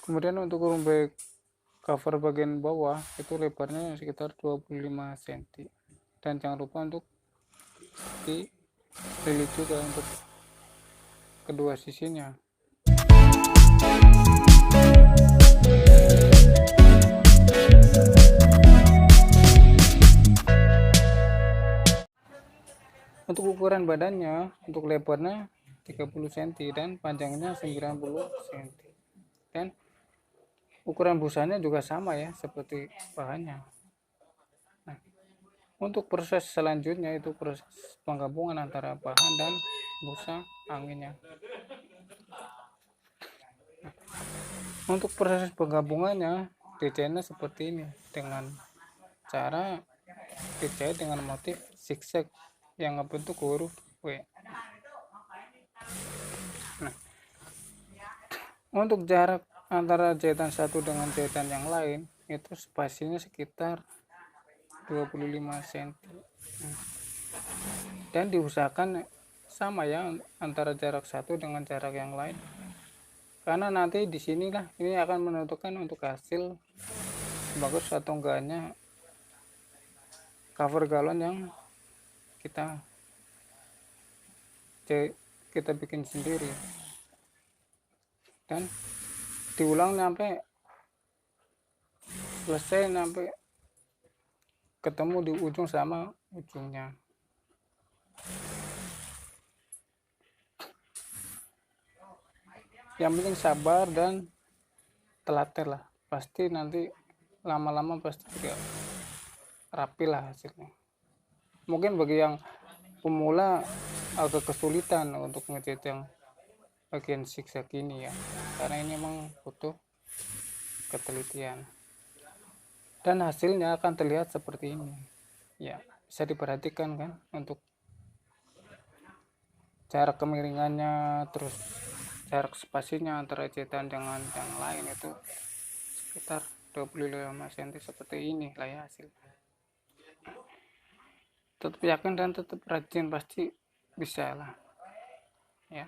Kemudian untuk rumbai cover bagian bawah itu lebarnya sekitar 25 cm, dan jangan lupa untuk dililit juga untuk kedua sisinya. Untuk ukuran badannya, untuk lebarnya 30 cm dan panjangnya 90 cm, dan ukuran busanya juga sama ya seperti bahannya. Nah, untuk proses selanjutnya itu proses penggabungan antara bahan dan busa anginnya. Untuk proses penggabungannya desainnya seperti ini, dengan cara dijahit dengan motif zigzag yang membentuk huruf W. Nah, untuk jarak antara jahitan satu dengan jahitan yang lain itu spasinya sekitar 25 cm. Dan diusahakan sama ya antara jarak satu dengan jarak yang lain, karena nanti disinilah ini akan menentukan untuk hasil bagus atau enggaknya cover galon yang kita bikin sendiri. Dan diulang sampai selesai, sampai ketemu di ujung sama ujungnya. Yang penting sabar dan telaten lah, pasti nanti lama-lama pasti juga rapi lah hasilnya. Mungkin bagi yang pemula agak kesulitan untuk ngejahit yang bagian zigzag ini ya, karena ini memang butuh ketelitian, dan hasilnya akan terlihat seperti ini ya. Bisa diperhatikan kan untuk jarak kemiringannya, terus jarak spasinya antara jahitan dengan yang lain itu sekitar 25 cm seperti ini lah ya hasilnya. Tetap yakin dan tetap rajin, pasti bisa lah ya.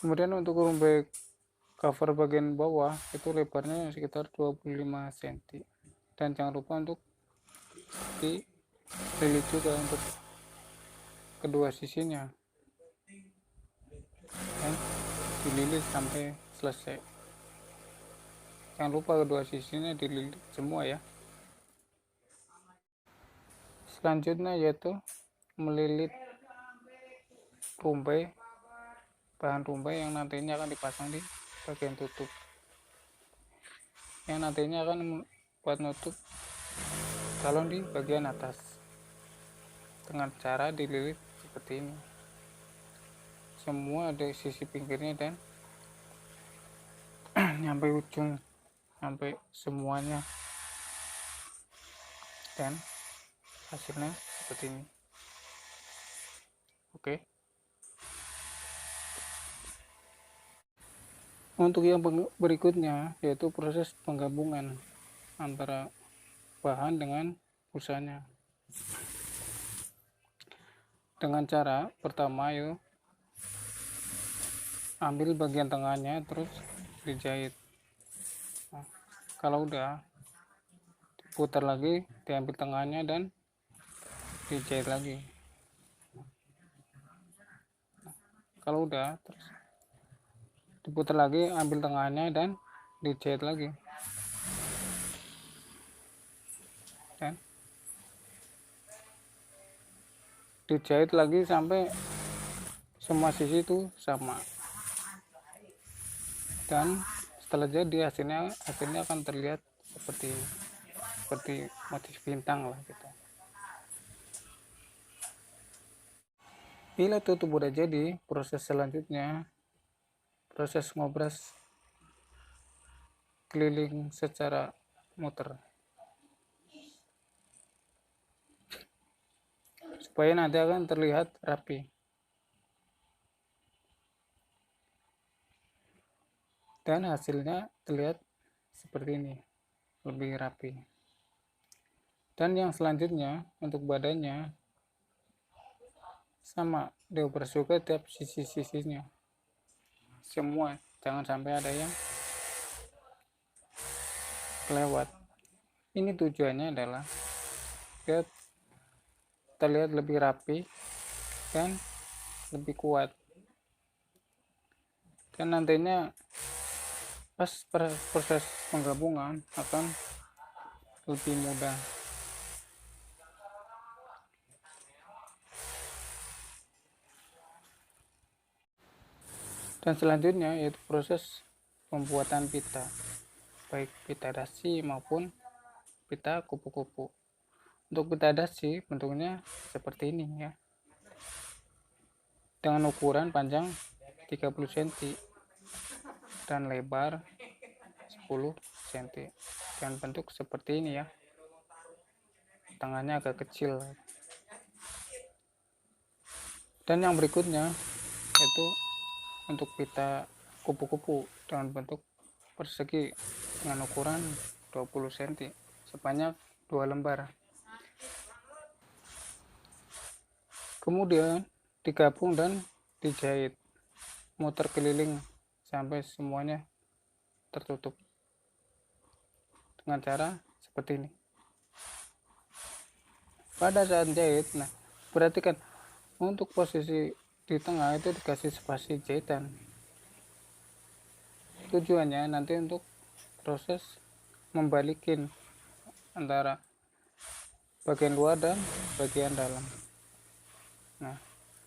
Kemudian untuk rumbai cover bagian bawah itu lebarnya sekitar 25 cm, dan jangan lupa untuk dililit juga untuk kedua sisinya, dan dililit sampai selesai. Jangan lupa kedua sisinya dililit semua ya. Selanjutnya yaitu melilit rumbai, bahan rumbai yang nantinya akan dipasang di bagian tutup, yang nantinya akan buat nutup galon di bagian atas, dengan cara dililit seperti ini semua dari sisi pinggirnya dan sampai ujung, sampai semuanya, dan hasilnya seperti ini. Oke. Untuk yang berikutnya yaitu proses penggabungan antara bahan dengan busanya, dengan cara pertama yuk ambil bagian tengahnya terus dijahit. Nah, kalau udah diputar lagi, diambil tengahnya dan dijahit lagi. Kalau udah terus diputar lagi, ambil tengahnya dan dijahit lagi, dan dijahit lagi sampai semua sisi itu sama. Dan setelah jadi hasilnya akan terlihat seperti ini, seperti motif bintang lah gitu. Bila tutup udah jadi, proses selanjutnya proses ngobras keliling secara muter, supaya nanti akan terlihat rapi. Dan hasilnya terlihat seperti ini, lebih rapi. Dan yang selanjutnya untuk badannya sama, diobras juga tiap sisi-sisinya. semua, jangan sampai ada yang kelewat. Ini tujuannya adalah biar terlihat lebih rapi dan lebih kuat, dan nantinya pas proses penggabungan akan lebih mudah. Dan selanjutnya yaitu proses pembuatan pita, baik pita dasi maupun pita kupu-kupu. Untuk pita dasi bentuknya seperti ini ya, dengan ukuran panjang 30 cm dan lebar 10 cm, dan bentuk seperti ini ya, tangannya agak kecil. Dan yang berikutnya yaitu untuk pita kupu-kupu dengan bentuk persegi dengan ukuran 20 cm sebanyak 2 lembar. Kemudian digabung dan dijahit, muter keliling sampai semuanya tertutup dengan cara seperti ini. Pada saat jahit, nah perhatikan untuk posisi di tengah itu dikasih spasi jahitan. Tujuannya nanti untuk proses membalikin antara bagian luar dan bagian dalam. Nah,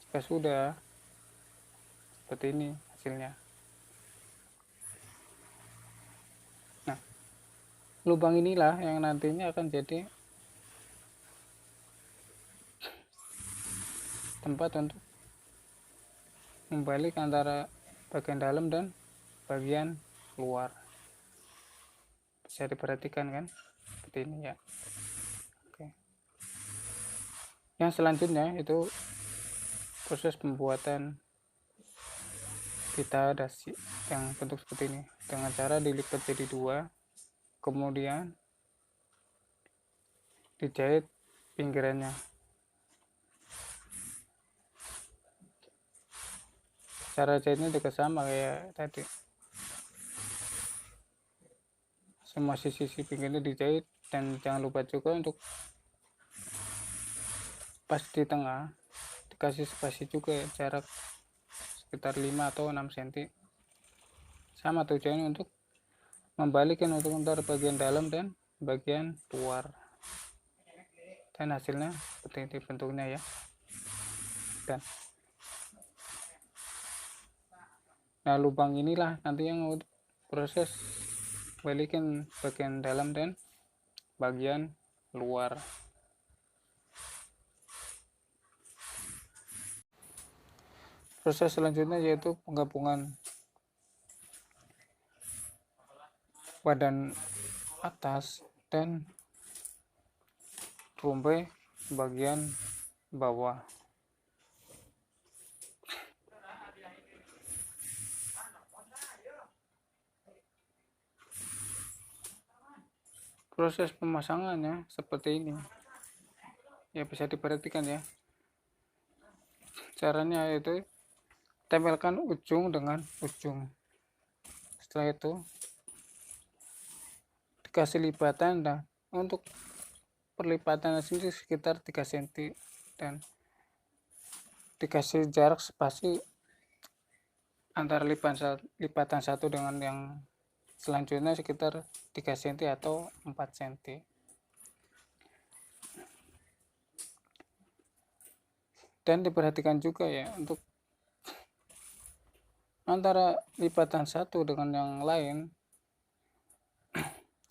jika sudah seperti ini hasilnya. Nah, lubang inilah yang nantinya akan jadi tempat untuk membalik antara bagian dalam dan bagian luar. Bisa diperhatikan kan seperti ini ya. Oke. Yang selanjutnya itu proses pembuatan pita dasi yang bentuk seperti ini dengan cara dilipat jadi 2, kemudian dijahit pinggirannya. Cara jahitnya juga sama kayak tadi, semua sisi pinggirnya dijahit, dan jangan lupa juga untuk pas di tengah dikasih spasi juga ya, jarak sekitar 5 atau 6 cm. Sama tujuannya untuk membalikkan untuk antara bagian dalam dan bagian luar, dan hasilnya seperti ini bentuknya ya. Dan nah, lubang inilah nanti yang proses balikin bagian dalam dan bagian luar. Proses selanjutnya yaitu penggabungan badan atas dan rumbai bagian bawah. Proses pemasangannya seperti ini ya, bisa diperhatikan ya. Caranya yaitu tempelkan ujung dengan ujung, setelah itu dikasih lipatan. Dan untuk perlipatan sini sekitar 3 cm, dan dikasih jarak spasi antara lipatan satu dengan yang selanjutnya sekitar 3 cm atau 4 cm. Dan diperhatikan juga ya, untuk antara lipatan satu dengan yang lain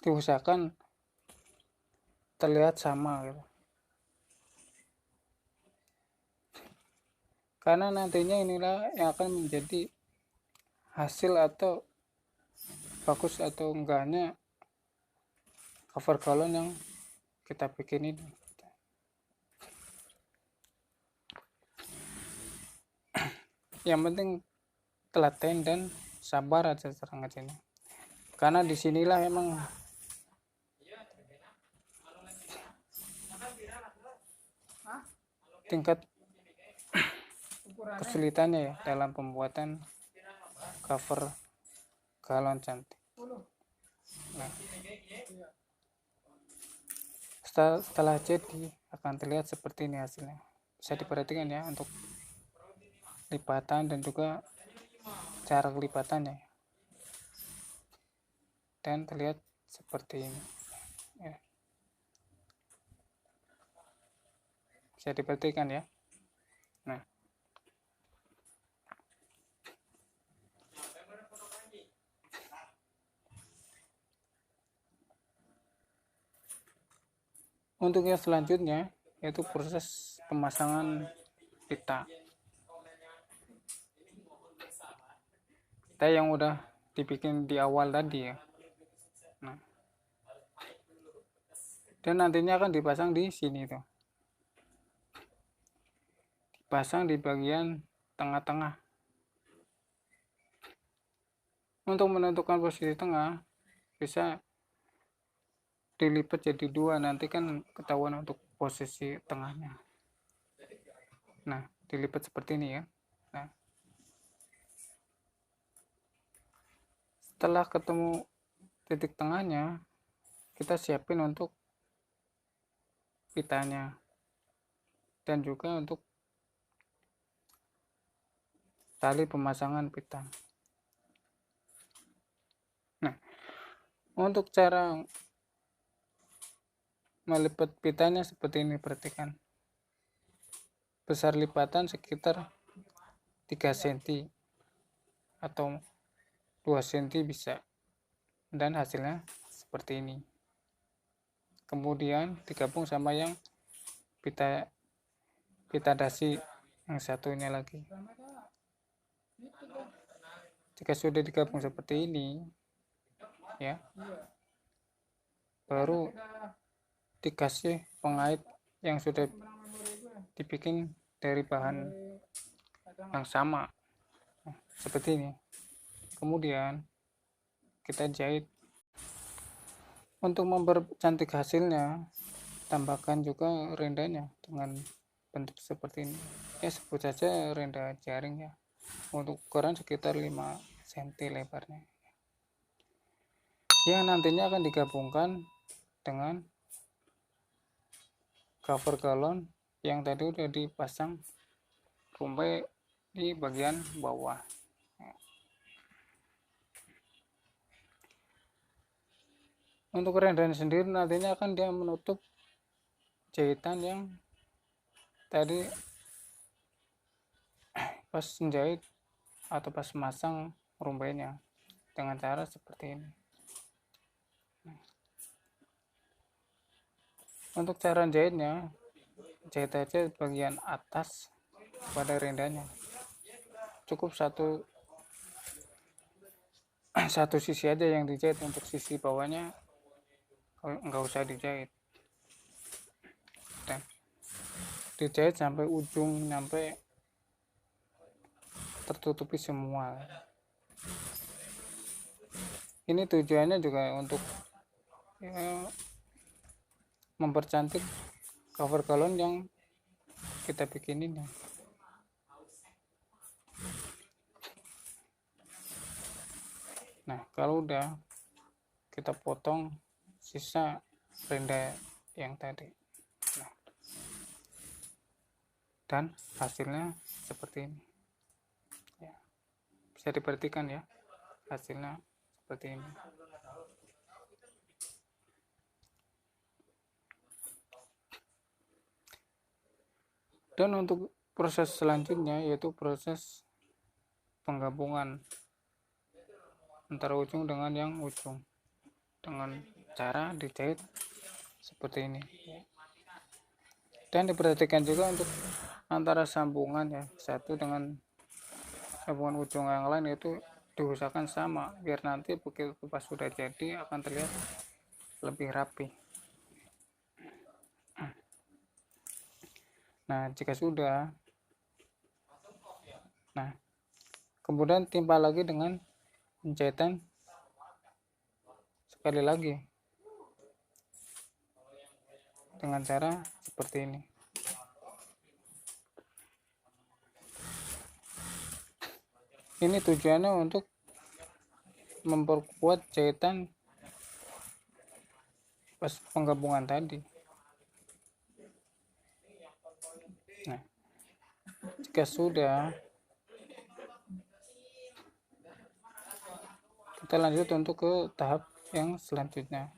diusahakan terlihat sama gitu. Karena nantinya inilah yang akan menjadi hasil atau bagus atau enggaknya cover galon yang kita bikin ini. Yang penting telaten dan sabar aja serangan ini, karena disinilah emang tingkat kesulitannya ya dalam pembuatan cover galon cantik. Nah, setelah jadi akan terlihat seperti ini hasilnya. Bisa diperhatikan ya untuk lipatan dan juga cara lipatannya, dan terlihat seperti ini ya. Bisa diperhatikan ya. Nah, untuk yang selanjutnya yaitu proses pemasangan pita yang udah dibikin di awal tadi ya. Nah, dan nantinya akan dipasang di sini tuh, dipasang di bagian tengah-tengah. Untuk menentukan posisi tengah bisa dilipat jadi dua, nanti kan ketahuan untuk posisi tengahnya. Nah, dilipat seperti ini ya. Nah, setelah ketemu titik tengahnya, kita siapin untuk pitanya dan juga untuk tali pemasangan pita. Nah, untuk cara melipat pitanya seperti ini, perhatikan. Besar lipatan sekitar 3 cm atau 2 cm bisa, dan hasilnya seperti ini. Kemudian digabung sama yang pita dasi yang satunya lagi. Jika sudah digabung seperti ini ya, baru dikasih pengait yang sudah dibikin dari bahan yang sama. Nah, seperti ini. Kemudian kita jahit. Untuk mempercantik hasilnya, tambahkan juga rendanya dengan bentuk seperti ini ya, sebut saja renda jaring ya. Untuk ukuran sekitar 5 cm lebarnya, yang nantinya akan digabungkan dengan cover galon yang tadi udah dipasang rumbai di bagian bawah. Untuk rendanya sendiri nantinya akan dia menutup jahitan yang tadi pas menjahit atau pas masang rumbainya dengan cara seperti ini. Untuk cara jahitnya, jahit aja bagian atas pada rendanya, cukup satu sisi aja yang dijahit. Untuk sisi bawahnya nggak usah dijahit, dan dijahit sampai ujung, sampai tertutupi semua. Ini tujuannya juga untuk ya, mempercantik cover galon yang kita bikin ini. Nah, kalau udah, kita potong sisa renda yang tadi. Nah, dan hasilnya seperti ini ya. Bisa diperhatikan ya, hasilnya seperti ini. Dan untuk proses selanjutnya yaitu proses penggabungan antara ujung dengan yang ujung dengan cara dijahit seperti ini. Dan diperhatikan juga untuk antara sambungan ya, satu dengan sambungan ujung yang lain itu diusahakan sama, biar nanti begitu pas sudah jadi akan terlihat lebih rapi. Nah, jika sudah, nah kemudian timpa lagi dengan jahitan sekali lagi dengan cara seperti ini. Ini tujuannya untuk memperkuat jahitan pas penggabungan tadi. Nah, jika sudah, kita lanjut untuk ke tahap yang selanjutnya.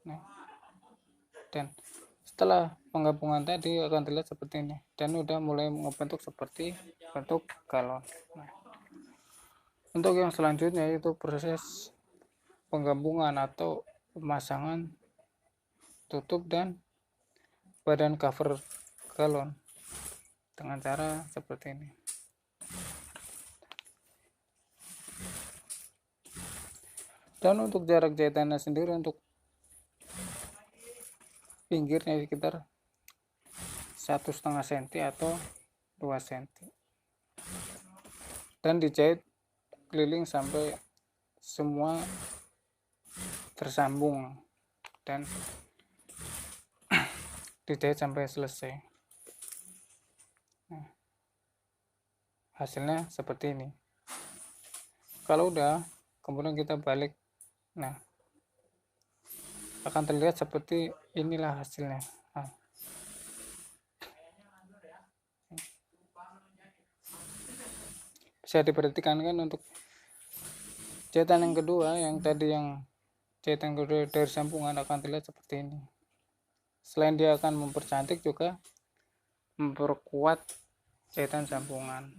Nah, dan setelah penggabungan tadi akan terlihat seperti ini, dan udah mulai membentuk seperti bentuk galon. Nah, untuk yang selanjutnya itu proses penggabungan atau pemasangan tutup dan badan cover galon dengan cara seperti ini. Dan untuk jarak jahitannya sendiri, untuk pinggirnya sekitar 1,5 cm atau 2 cm, dan dijahit keliling sampai semua tersambung dan dijahit sampai selesai. Nah, hasilnya seperti ini. Kalau udah, kemudian kita balik, nah akan terlihat seperti inilah hasilnya. Nah, bisa diperhatikan kan untuk jahitan yang kedua, yang tadi yang jahitan kedua dari sambungan akan terlihat seperti ini. Selain dia akan mempercantik, juga memperkuat jahitan sambungan.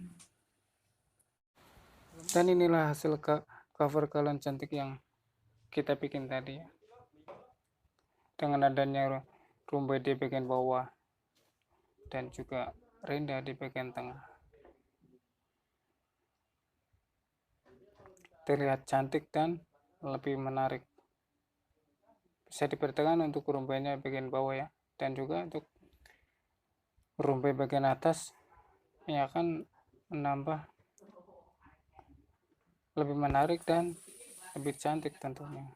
Dan inilah hasil cover galon cantik yang kita bikin tadi, dengan adanya rumbai di bagian bawah dan juga renda di bagian tengah. Terlihat cantik dan lebih menarik. Bisa diperhatikan untuk rumbainya bagian bawah ya, dan juga untuk rumbai bagian atas yang akan menambah lebih menarik dan lebih cantik tentunya.